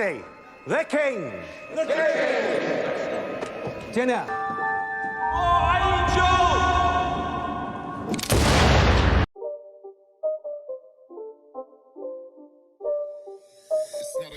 Majesty, the King. Jenna.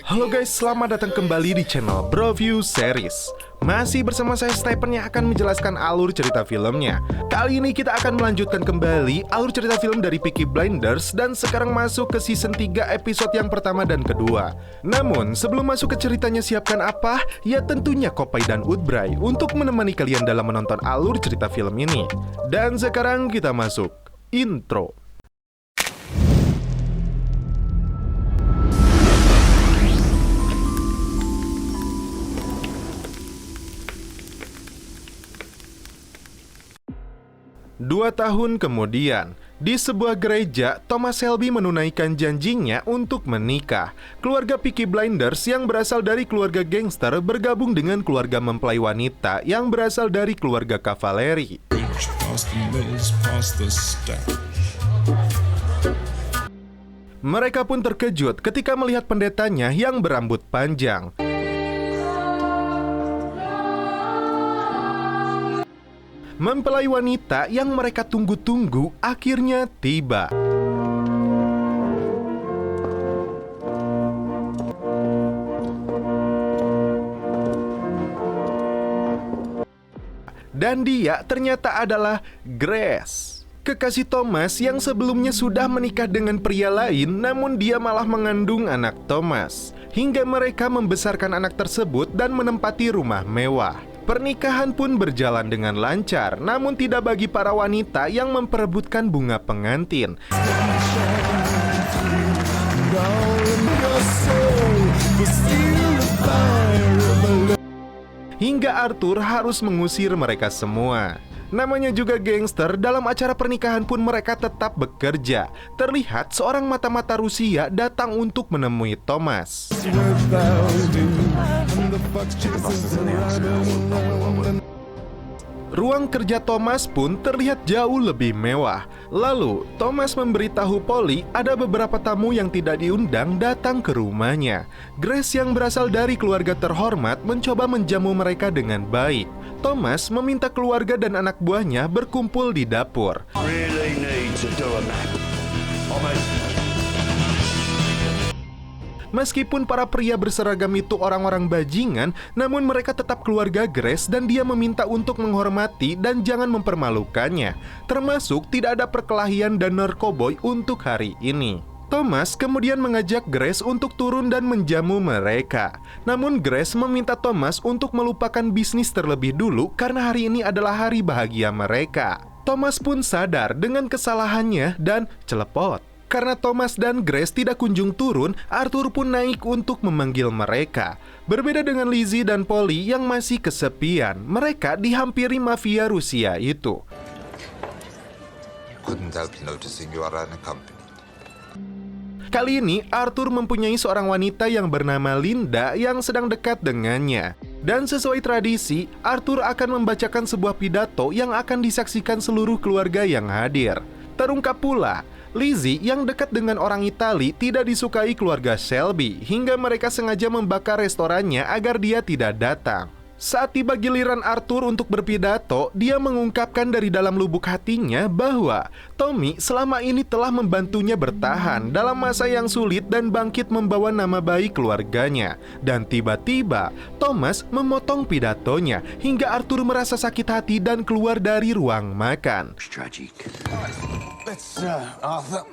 Halo guys, selamat datang kembali di channel Broview Series. Masih bersama saya Stephen yang akan menjelaskan alur cerita filmnya. Kali ini kita akan melanjutkan kembali alur cerita film dari Peaky Blinders dan sekarang masuk ke season 3 episode yang pertama dan kedua. Namun sebelum masuk ke ceritanya, siapkan apa? Ya tentunya Kopai dan Woodbray untuk menemani kalian dalam menonton alur cerita film ini. Dan sekarang kita masuk intro. Dua tahun kemudian, di sebuah gereja, Thomas Shelby menunaikan janjinya untuk menikah. Keluarga Peaky Blinders yang berasal dari keluarga gangster bergabung dengan keluarga mempelai wanita yang berasal dari keluarga kavaleri. Mereka pun terkejut ketika melihat pendetanya yang berambut panjang. Mempelai wanita yang mereka tunggu-tunggu akhirnya tiba. Dan dia ternyata adalah Grace, kekasih Thomas yang sebelumnya sudah menikah dengan pria lain, namun dia malah mengandung anak Thomas. Hingga mereka membesarkan anak tersebut dan menempati rumah mewah. Pernikahan pun berjalan dengan lancar, namun tidak bagi para wanita yang memperebutkan bunga pengantin. Hingga Arthur harus mengusir mereka semua. Namanya juga gangster, dalam acara pernikahan pun mereka tetap bekerja. Terlihat seorang mata-mata Rusia datang untuk menemui Thomas. Ruang kerja Thomas pun terlihat jauh lebih mewah. Lalu, Thomas memberitahu Polly ada beberapa tamu yang tidak diundang datang ke rumahnya. Grace yang berasal dari keluarga terhormat mencoba menjamu mereka dengan baik. Thomas meminta keluarga dan anak buahnya berkumpul di dapur. Meskipun para pria berseragam itu orang-orang bajingan, namun mereka tetap keluarga Grace dan dia meminta untuk menghormati dan jangan mempermalukannya. Termasuk tidak ada perkelahian dan narkoboy untuk hari ini. Thomas kemudian mengajak Grace untuk turun dan menjamu mereka. Namun Grace meminta Thomas untuk melupakan bisnis terlebih dulu karena hari ini adalah hari bahagia mereka. Thomas pun sadar dengan kesalahannya dan celepot. Karena Thomas dan Grace tidak kunjung turun, Arthur pun naik untuk memanggil mereka. Berbeda dengan Lizzie dan Polly yang masih kesepian, mereka dihampiri mafia Rusia itu. Kali ini, Arthur mempunyai seorang wanita yang bernama Linda yang sedang dekat dengannya. Dan sesuai tradisi, Arthur akan membacakan sebuah pidato yang akan disaksikan seluruh keluarga yang hadir. Terungkap pula, Lizzie yang dekat dengan orang Itali tidak disukai keluarga Shelby, hingga mereka sengaja membakar restorannya agar dia tidak datang. Saat tiba giliran Arthur untuk berpidato, dia mengungkapkan dari dalam lubuk hatinya bahwa Tommy selama ini telah membantunya bertahan dalam masa yang sulit dan bangkit membawa nama baik keluarganya. Dan tiba-tiba, Thomas memotong pidatonya hingga Arthur merasa sakit hati dan keluar dari ruang makan. Arthur,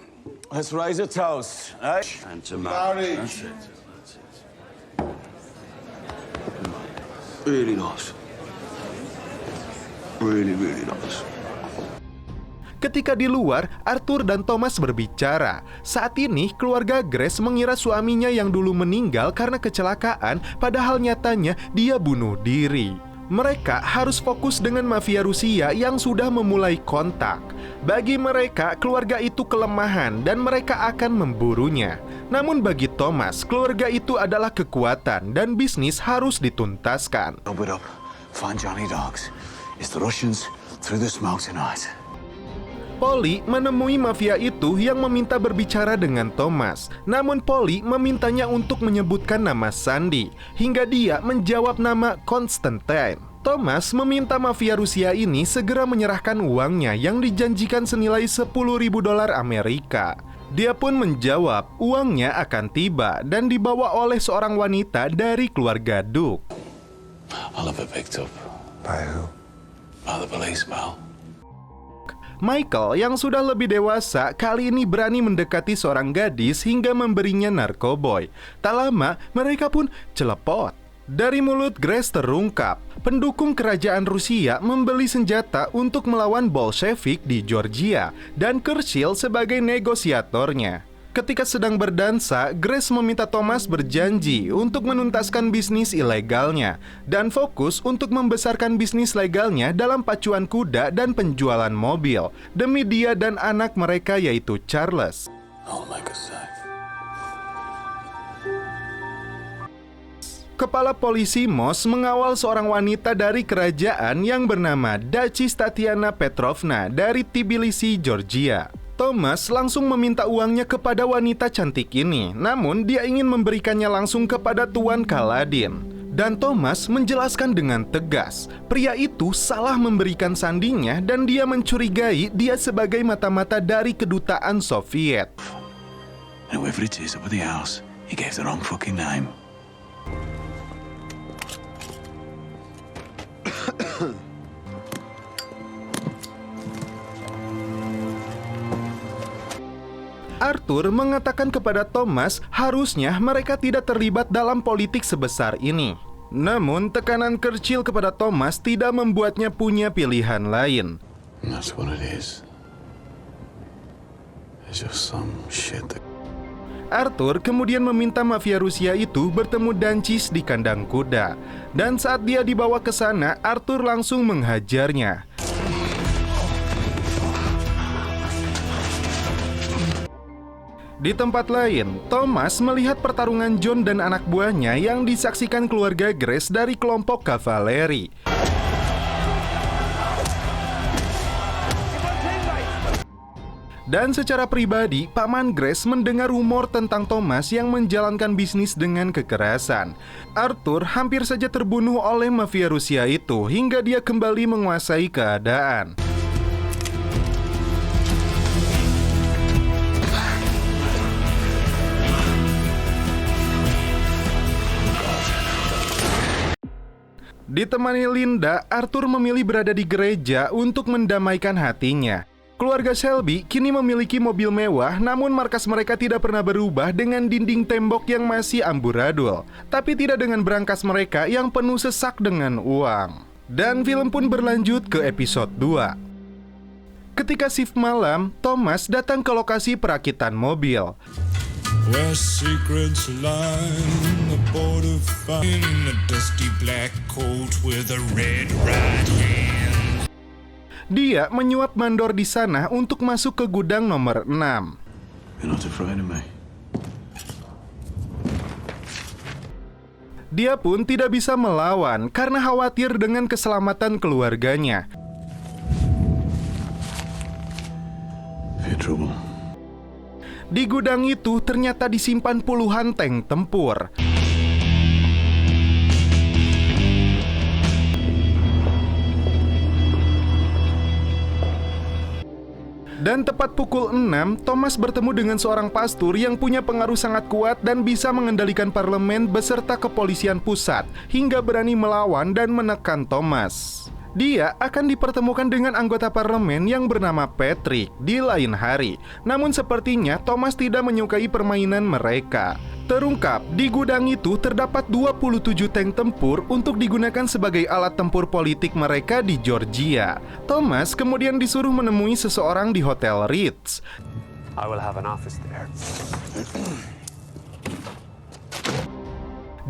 let's raise a toast. And to marriage. That's it. Really nice. Really nice. Ketika di luar, Arthur dan Thomas berbicara. Saat ini, keluarga Grace mengira suaminya yang dulu meninggal karena kecelakaan, padahal nyatanya dia bunuh diri. Mereka harus fokus dengan mafia Rusia yang sudah memulai kontak. Bagi mereka, keluarga itu kelemahan dan mereka akan memburunya. Namun bagi Thomas, keluarga itu adalah kekuatan dan bisnis harus dituntaskan. Open up, find Johnny Dogs. It's the Russians through the smoke tonight. Polly menemui mafia itu yang meminta berbicara dengan Thomas. Namun Polly memintanya untuk menyebutkan nama Sandy, hingga dia menjawab nama Constantine. Thomas meminta mafia Rusia ini segera menyerahkan uangnya yang dijanjikan senilai $10.000 Amerika. Dia pun menjawab uangnya akan tiba dan dibawa oleh seorang wanita dari keluarga Duke. I'll have it picked up. By who? By the police, pal. Michael yang sudah lebih dewasa kali ini berani mendekati seorang gadis hingga memberinya narkoboy. Tak lama mereka pun celepot. Dari mulut Grace terungkap, pendukung kerajaan Rusia membeli senjata untuk melawan Bolshevik di Georgia dan Churchill sebagai negosiatornya. Ketika sedang berdansa, Grace meminta Thomas berjanji untuk menuntaskan bisnis ilegalnya dan fokus untuk membesarkan bisnis legalnya dalam pacuan kuda dan penjualan mobil demi dia dan anak mereka yaitu Charles. I'll make a safe. Kepala polisi Moss mengawal seorang wanita dari kerajaan yang bernama Duchess Tatiana Petrovna dari Tbilisi, Georgia. Thomas langsung meminta uangnya kepada wanita cantik ini, namun dia ingin memberikannya langsung kepada Tuan Kaladin. Dan Thomas menjelaskan dengan tegas, pria itu salah memberikan sandinya dan dia mencurigai dia sebagai mata-mata dari kedutaan Soviet. And whoever it is up at the house, he gave the wrong fucking name. Arthur mengatakan kepada Thomas harusnya mereka tidak terlibat dalam politik sebesar ini. Namun tekanan Churchill kepada Thomas tidak membuatnya punya pilihan lain. And that's what it is. It's just some shit that... Arthur kemudian meminta mafia Rusia itu bertemu Dancis di kandang kuda. Dan saat dia dibawa ke sana, Arthur langsung menghajarnya. Di tempat lain, Thomas melihat pertarungan John dan anak buahnya yang disaksikan keluarga Grace dari kelompok kavaleri. Dan secara pribadi, Paman Grace mendengar rumor tentang Thomas yang menjalankan bisnis dengan kekerasan. Arthur hampir saja terbunuh oleh mafia Rusia itu hingga dia kembali menguasai keadaan. Ditemani Linda, Arthur memilih berada di gereja untuk mendamaikan hatinya. Keluarga Shelby kini memiliki mobil mewah, namun markas mereka tidak pernah berubah dengan dinding tembok yang masih amburadul, tapi tidak dengan brankas mereka yang penuh sesak dengan uang. Dan film pun berlanjut ke episode 2. Ketika shift malam, Thomas datang ke lokasi perakitan mobil. Where secrets lie, the border fine in a dusty black coat with a red right hand. Dia menyuap mandor di sana untuk masuk ke gudang nomor 6. You're not afraid of me? Dia pun tidak bisa melawan karena khawatir dengan keselamatan keluarganya. You're trouble. Di gudang itu ternyata disimpan puluhan tank tempur. Dan tepat pukul 6, Thomas bertemu dengan seorang pastor yang punya pengaruh sangat kuat dan bisa mengendalikan parlemen beserta kepolisian pusat hingga berani melawan dan menekan Thomas. Dia akan dipertemukan dengan anggota parlemen yang bernama Patrick di lain hari. Namun sepertinya Thomas tidak menyukai permainan mereka. Terungkap, di gudang itu terdapat 27 tank tempur untuk digunakan sebagai alat tempur politik mereka di Georgia. Thomas kemudian disuruh menemui seseorang di Hotel Ritz. I will have an office there.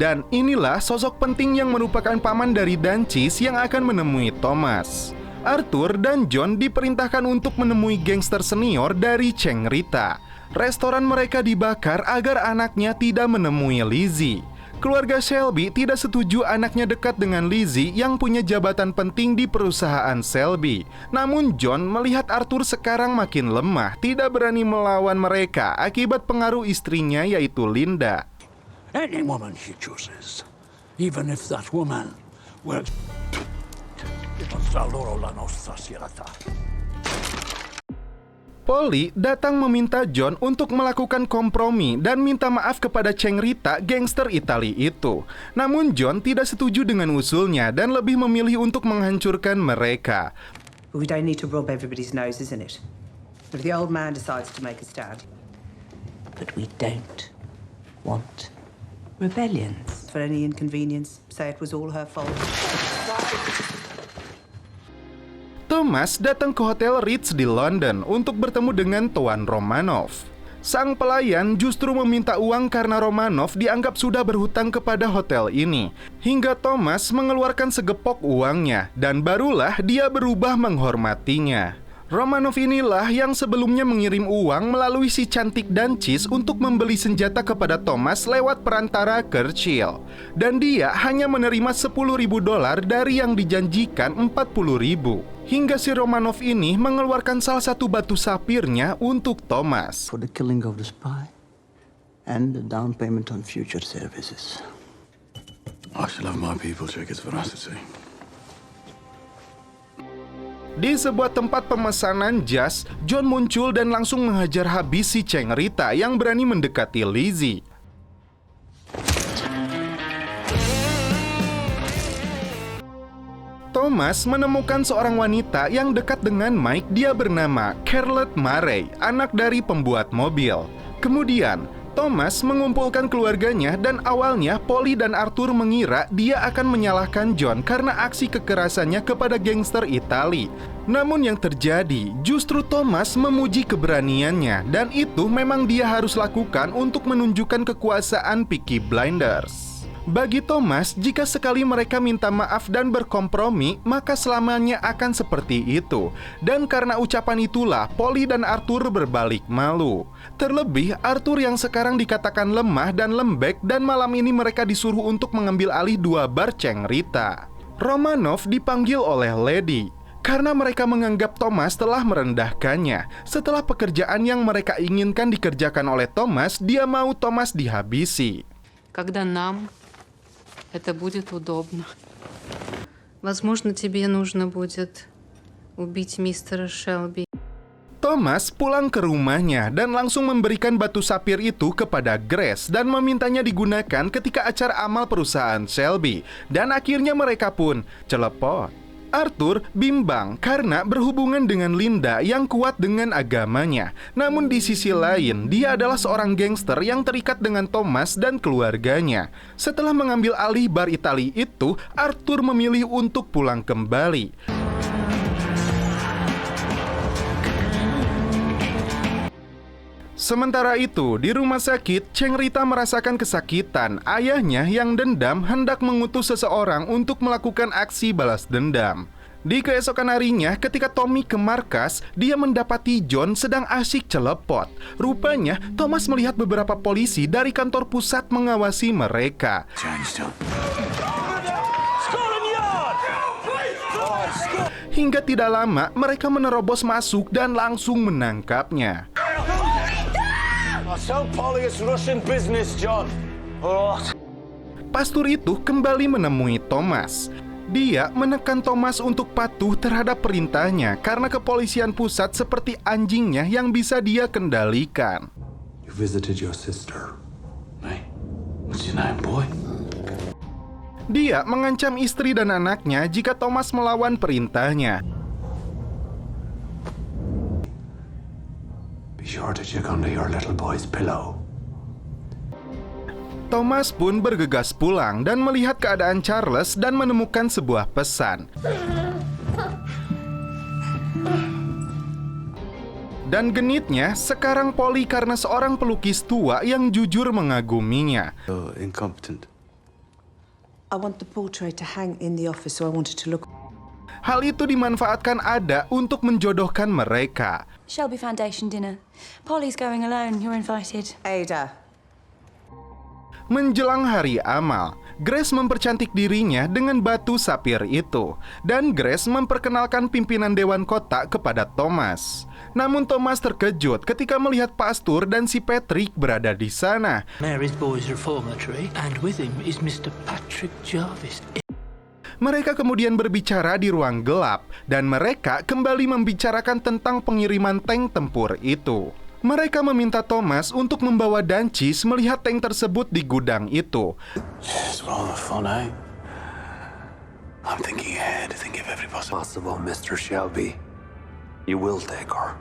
Dan inilah sosok penting yang merupakan paman dari Dancis yang akan menemui Thomas. Arthur dan John diperintahkan untuk menemui gangster senior dari Cheng Rita. Restoran mereka dibakar agar anaknya tidak menemui Lizzie. Keluarga Shelby tidak setuju anaknya dekat dengan Lizzie yang punya jabatan penting di perusahaan Shelby. Namun John melihat Arthur sekarang makin lemah, tidak berani melawan mereka akibat pengaruh istrinya yaitu Linda. Any woman she chooses, even if that woman were... Polly datang meminta John untuk melakukan kompromi dan minta maaf kepada Cheng Rita, gangster Itali itu. Namun John tidak setuju dengan usulnya dan lebih memilih untuk menghancurkan mereka. We don't need to rub everybody's nose, isn't it? If the old man decides to make a stand. But we don't want rebellions. For any inconvenience, say it was all her fault. Thomas datang ke Hotel Ritz di London untuk bertemu dengan Tuan Romanov. Sang pelayan justru meminta uang karena Romanov dianggap sudah berhutang kepada hotel ini. Hingga Thomas mengeluarkan segepok uangnya dan barulah dia berubah menghormatinya. Romanov inilah yang sebelumnya mengirim uang melalui si cantik Dancis untuk membeli senjata kepada Thomas lewat perantara Churchill. Dan dia hanya menerima $10.000 dari yang dijanjikan $40.000. Hingga si Romanov ini mengeluarkan salah satu batu sapirnya untuk Thomas. For the killing of the spy and the down payment on future services. I shall have my people check its veracity. Di sebuah tempat pemesanan jas, John muncul dan langsung menghajar habis si Cheng Rita yang berani mendekati Lizzie. Thomas menemukan seorang wanita yang dekat dengan Mike. Dia bernama Carlette Murray, anak dari pembuat mobil. Kemudian Thomas mengumpulkan keluarganya dan awalnya Polly dan Arthur mengira dia akan menyalahkan John karena aksi kekerasannya kepada gangster Itali. Namun yang terjadi justru Thomas memuji keberaniannya dan itu memang dia harus lakukan untuk menunjukkan kekuasaan Peaky Blinders. Bagi Thomas, jika sekali mereka minta maaf dan berkompromi, maka selamanya akan seperti itu. Dan karena ucapan itulah, Polly dan Arthur berbalik malu. Terlebih, Arthur yang sekarang dikatakan lemah dan lembek, dan malam ini mereka disuruh untuk mengambil alih 2 bar Cheng Rita. Romanov dipanggil oleh Lady karena mereka menganggap Thomas telah merendahkannya. Setelah pekerjaan yang mereka inginkan dikerjakan oleh Thomas, dia mau Thomas dihabisi. Когда нам это будет удобно. Возможно, тебе нужно будет убить мистера Шелби. Thomas pulang ke rumahnya dan langsung memberikan batu sapir itu kepada Grace dan memintanya digunakan ketika acara amal perusahaan Shelby. Dan akhirnya mereka pun celepot. Arthur bimbang karena berhubungan dengan Linda yang kuat dengan agamanya. Namun di sisi lain, dia adalah seorang gangster yang terikat dengan Thomas dan keluarganya. Setelah mengambil alih bar Itali itu, Arthur memilih untuk pulang kembali. Sementara itu, di rumah sakit, Cheng Rita merasakan kesakitan. Ayahnya yang dendam hendak mengutus seseorang untuk melakukan aksi balas dendam. Di keesokan harinya, ketika Tommy ke markas, dia mendapati John sedang asyik celepot. Rupanya, Thomas melihat beberapa polisi dari kantor pusat mengawasi mereka. Hingga tidak lama, mereka menerobos masuk dan langsung menangkapnya. Pastor itu kembali menemui Thomas. Dia menekan Thomas untuk patuh terhadap perintahnya karena kepolisian pusat seperti anjingnya yang bisa dia kendalikan. You visited your sister. Hey, what's your name, boy? Dia mengancam istri dan anaknya jika Thomas melawan perintahnya. Be sure to check under your little boy's pillow. Thomas pun bergegas pulang dan melihat keadaan Charles dan menemukan sebuah pesan. Dan genitnya, sekarang Polly karena seorang pelukis tua yang jujur mengaguminya. So incompetent. I want the portrait to hang in the office, so I wanted to look. Hal itu dimanfaatkan Ada untuk menjodohkan mereka. Shelby Foundation dinner. Polly's going alone. You're invited. Ada. Menjelang hari amal, Grace mempercantik dirinya dengan batu sapir itu, dan Grace memperkenalkan pimpinan Dewan Kota kepada Thomas. Namun Thomas terkejut ketika melihat Pastur dan si Patrick berada di sana. Mary's Boys Reformatory, and with him is Mr. Patrick Jarvis. Mereka kemudian berbicara di ruang gelap, dan mereka kembali membicarakan tentang pengiriman tank tempur itu. Mereka meminta Thomas untuk membawa Dancis melihat tank tersebut di gudang itu. It's all the fun, eh? I'm thinking ahead, thinking of every Possible, Mr. Shelby. You will take her.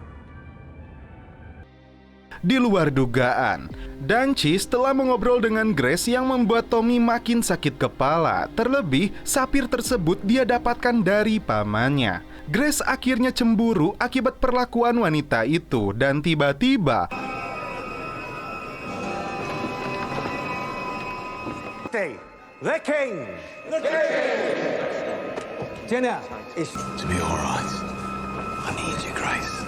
Di luar dugaan, Dancis telah mengobrol dengan Grace yang membuat Tommy makin sakit kepala. Terlebih, sapir tersebut dia dapatkan dari pamannya. Grace akhirnya cemburu akibat perlakuan wanita itu, dan tiba-tiba The king! To be all right. I need you, Grace.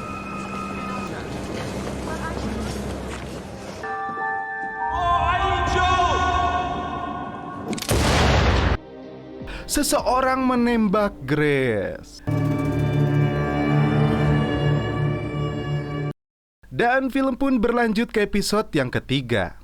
seseorang menembak Grace. Dan film pun berlanjut ke episode yang ketiga.